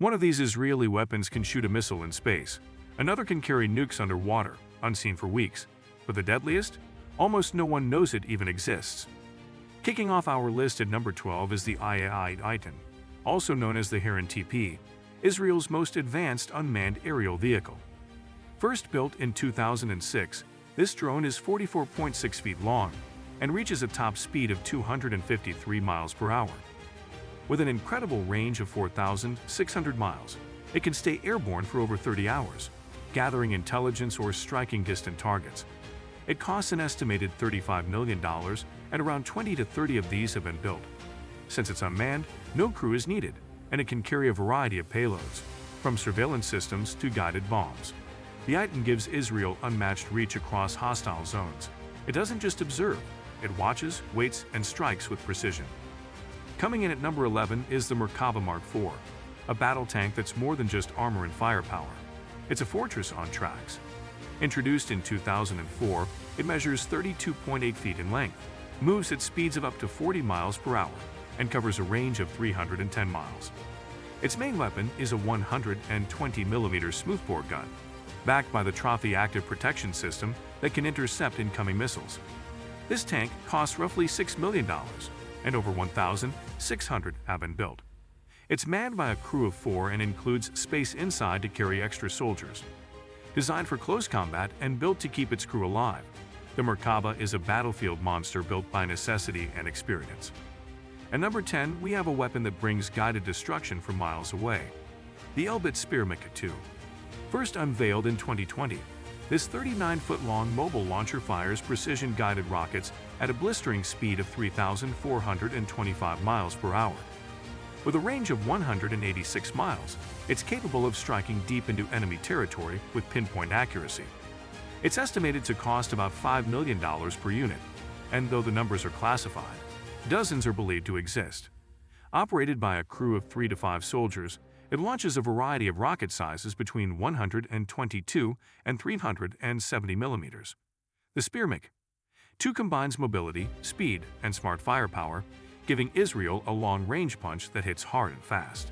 One of these Israeli weapons can shoot a missile in space. Another can carry nukes underwater, unseen for weeks. But the deadliest? Almost no one knows it even exists. Kicking off our list at number 12 is the Titan, also known as the Heron TP, Israel's most advanced unmanned aerial vehicle. First built in 2006, this drone is 44.6 feet long and reaches a top speed of 253 miles per hour. With an incredible range of 4,600 miles, it can stay airborne for over 30 hours, gathering intelligence or striking distant targets. It costs an estimated $35 million, and around 20 to 30 of these have been built. Since it's unmanned, no crew is needed, and it can carry a variety of payloads, from surveillance systems to guided bombs. The Titan gives Israel unmatched reach across hostile zones. It doesn't just observe, it watches, waits, and strikes with precision. Coming in at number 11 is the Merkava Mark IV, a battle tank that's more than just armor and firepower. It's a fortress on tracks. Introduced in 2004, it measures 32.8 feet in length, moves at speeds of up to 40 miles per hour, and covers a range of 310 miles. Its main weapon is a 120mm smoothbore gun, backed by the Trophy Active Protection System that can intercept incoming missiles. This tank costs roughly $6 million, and over 1,600 have been built. It's manned by a crew of 4 and includes space inside to carry extra soldiers. Designed for close combat and built to keep its crew alive, the Merkava is a battlefield monster built by necessity and experience. At number 10, we have a weapon that brings guided destruction from miles away, the Elbit Spearmik II. First unveiled in 2020, this 39-foot-long mobile launcher fires precision-guided rockets at a blistering speed of 3,425 miles per hour. With a range of 186 miles, it's capable of striking deep into enemy territory with pinpoint accuracy. It's estimated to cost about $5 million per unit, and though the numbers are classified, dozens are believed to exist. Operated by a crew of 3 to 5 soldiers, it launches a variety of rocket sizes between 122 and 370 millimeters. The Spearmik II combines mobility, speed, and smart firepower, giving Israel a long-range punch that hits hard and fast.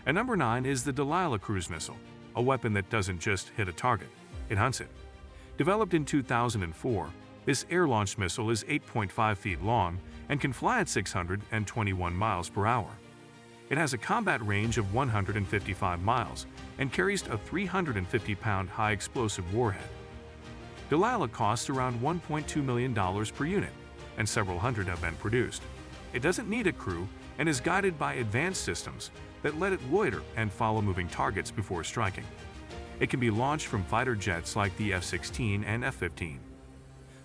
At number 9 is the Delilah cruise missile, a weapon that doesn't just hit a target, it hunts it. Developed in 2004, this air-launched missile is 8.5 feet long and can fly at 621 miles per hour. It has a combat range of 155 miles and carries a 350-pound high-explosive warhead. Delilah costs around $1.2 million per unit, and several hundred have been produced. It doesn't need a crew and is guided by advanced systems that let it loiter and follow moving targets before striking. It can be launched from fighter jets like the F-16 and F-15.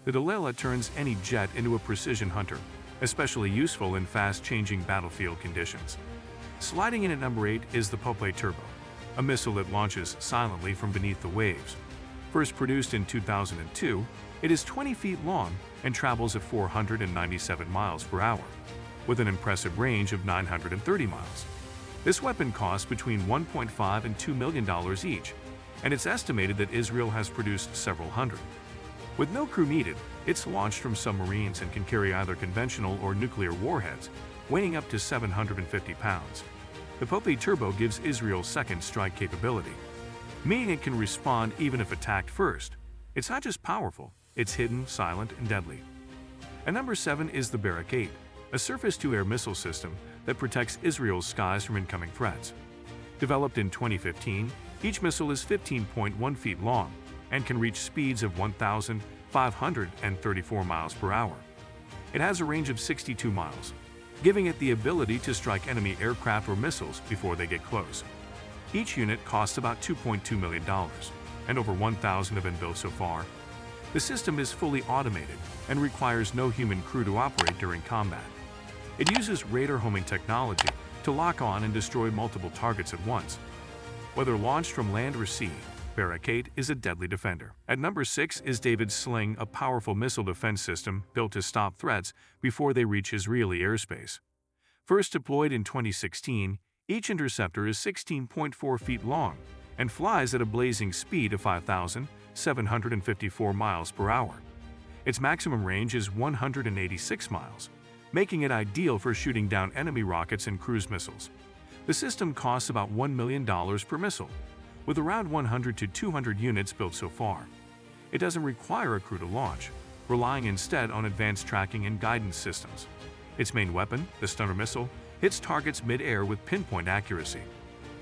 The Delilah turns any jet into a precision hunter, especially useful in fast-changing battlefield conditions. Sliding in at number 8 is the Pope Turbo, a missile that launches silently from beneath the waves. First produced in 2002, it is 20 feet long and travels at 497 miles per hour, with an impressive range of 930 miles. This weapon costs between $1.5 and $2 million each, and it's estimated that Israel has produced several hundred. With no crew needed, it's launched from submarines and can carry either conventional or nuclear warheads, weighing up to 750 pounds. The Pope Turbo gives Israel second strike capability, meaning it can respond even if attacked first. It's not just powerful, it's hidden, silent, and deadly. At number 7 is the Barak 8, a surface-to-air missile system that protects Israel's skies from incoming threats. Developed in 2015, each missile is 15.1 feet long and can reach speeds of 1,534 miles per hour. It has a range of 62 miles, giving it the ability to strike enemy aircraft or missiles before they get close. Each unit costs about $2.2 million, and over 1,000 have been built so far. The system is fully automated and requires no human crew to operate during combat. It uses radar homing technology to lock on and destroy multiple targets at once. Whether launched from land or sea, Barak 8 is a deadly defender. At number 6 is David's Sling, a powerful missile defense system built to stop threats before they reach Israeli airspace. First deployed in 2016, each interceptor is 16.4 feet long and flies at a blazing speed of 5,754 miles per hour. Its maximum range is 186 miles, making it ideal for shooting down enemy rockets and cruise missiles. The system costs about $1 million per missile, with around 100 to 200 units built so far. It doesn't require a crew to launch, relying instead on advanced tracking and guidance systems. Its main weapon, the stunner missile, hits targets mid-air with pinpoint accuracy.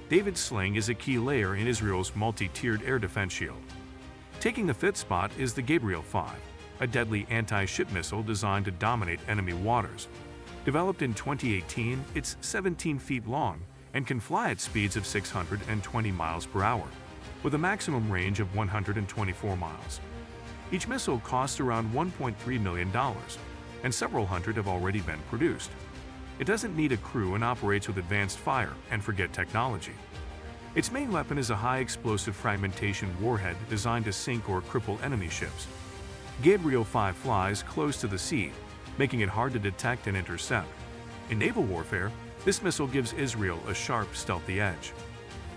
David's sling is a key layer in Israel's multi-tiered air defense shield. Taking the fifth spot is the Gabriel 5, a deadly anti-ship missile designed to dominate enemy waters. Developed in 2018, it's 17 feet long and can fly at speeds of 620 miles per hour, with a maximum range of 124 miles. Each missile costs around $1.3 million, and several hundred have already been produced. It doesn't need a crew and operates with advanced fire and forget technology. Its main weapon is a high-explosive fragmentation warhead designed to sink or cripple enemy ships. Gabriel 5 flies close to the sea, making it hard to detect and intercept. In naval warfare, this missile gives Israel a sharp, stealthy edge.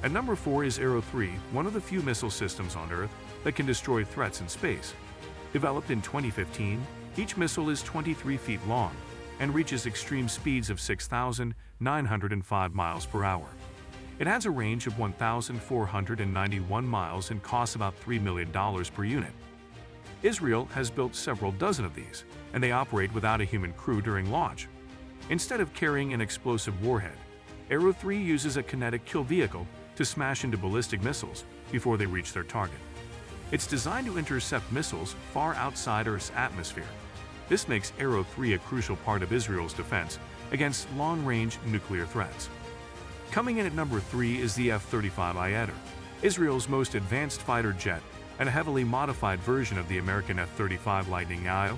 At number 4 is Arrow 3, one of the few missile systems on Earth that can destroy threats in space. Developed in 2015, each missile is 23 feet long and reaches extreme speeds of 6,905 miles per hour. It has a range of 1,491 miles and costs about $3 million per unit. Israel has built several dozen of these, and they operate without a human crew during launch. Instead of carrying an explosive warhead, Arrow 3 uses a kinetic kill vehicle to smash into ballistic missiles before they reach their target. It's designed to intercept missiles far outside Earth's atmosphere. This makes Arrow 3 a crucial part of Israel's defense against long-range nuclear threats. Coming in at number 3 is the F-35 Ieder, Israel's most advanced fighter jet and a heavily modified version of the American F-35 Lightning II.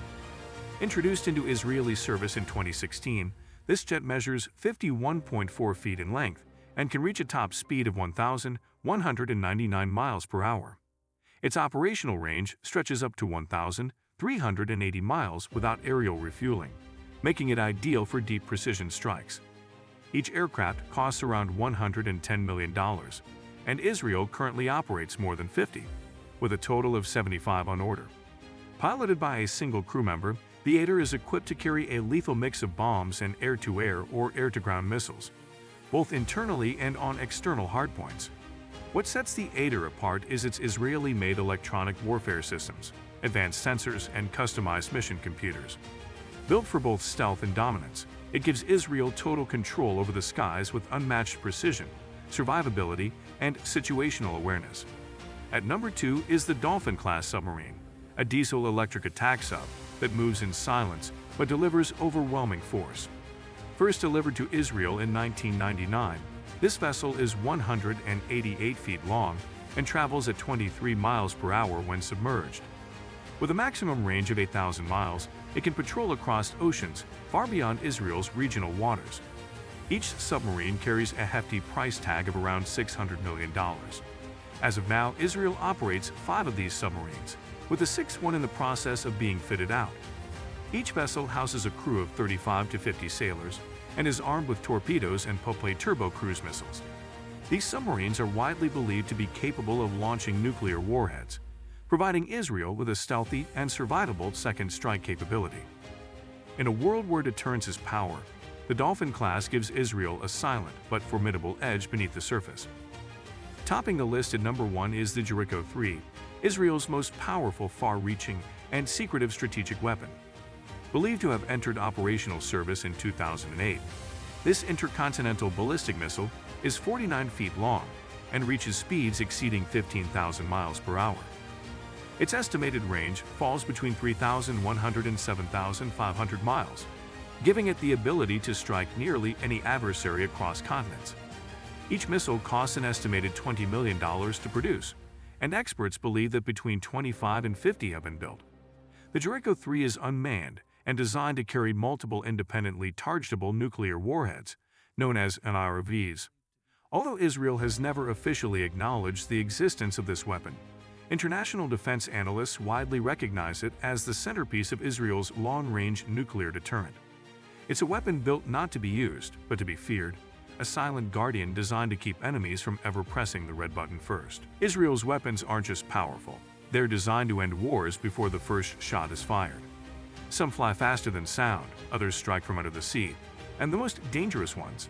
Introduced into Israeli service in 2016, this jet measures 51.4 feet in length and can reach a top speed of 1,199 miles per hour. Its operational range stretches up to 1,380 miles without aerial refueling, making it ideal for deep precision strikes. Each aircraft costs around $110 million, and Israel currently operates more than 50, with a total of 75 on order. Piloted by a single crew member, the Ieder is equipped to carry a lethal mix of bombs and air-to-air or air-to-ground missiles, both internally and on external hardpoints. What sets the Ieder apart is its Israeli-made electronic warfare systems, advanced sensors, and customized mission computers. Built for both stealth and dominance, it gives Israel total control over the skies with unmatched precision, survivability, and situational awareness. At number 2 is the Dolphin-class submarine, a diesel-electric attack sub that moves in silence but delivers overwhelming force. First delivered to Israel in 1999, this vessel is 188 feet long and travels at 23 miles per hour when submerged. With a maximum range of 8,000 miles, it can patrol across oceans far beyond Israel's regional waters. Each submarine carries a hefty price tag of around $600 million. As of now, Israel operates 5 of these submarines, with the 6th one in the process of being fitted out. Each vessel houses a crew of 35 to 50 sailors and is armed with torpedoes and Pope turbo cruise missiles. These submarines are widely believed to be capable of launching nuclear warheads, providing Israel with a stealthy and survivable second strike capability. In a world where deterrence is power, the Dolphin class gives Israel a silent but formidable edge beneath the surface. Topping the list at number 1 is the Jericho 3, Israel's most powerful, far-reaching, and secretive strategic weapon. Believed to have entered operational service in 2008, this intercontinental ballistic missile is 49 feet long and reaches speeds exceeding 15,000 miles per hour. Its estimated range falls between 3,100 and 7,500 miles, giving it the ability to strike nearly any adversary across continents. Each missile costs an estimated $20 million to produce, and experts believe that between 25 and 50 have been built. The Jericho 3 is unmanned and designed to carry multiple independently chargeable nuclear warheads, known as NIRVs. Although Israel has never officially acknowledged the existence of this weapon, international defense analysts widely recognize it as the centerpiece of Israel's long-range nuclear deterrent. It's a weapon built not to be used, but to be feared, a silent guardian designed to keep enemies from ever pressing the red button first. Israel's weapons aren't just powerful, they're designed to end wars before the first shot is fired. Some fly faster than sound, others strike from under the sea, and the most dangerous ones,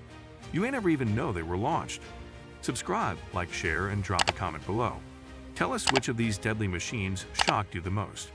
You may never even know they were launched. Subscribe, like, share, and drop a comment below. Tell us which of these deadly machines shocked you the most.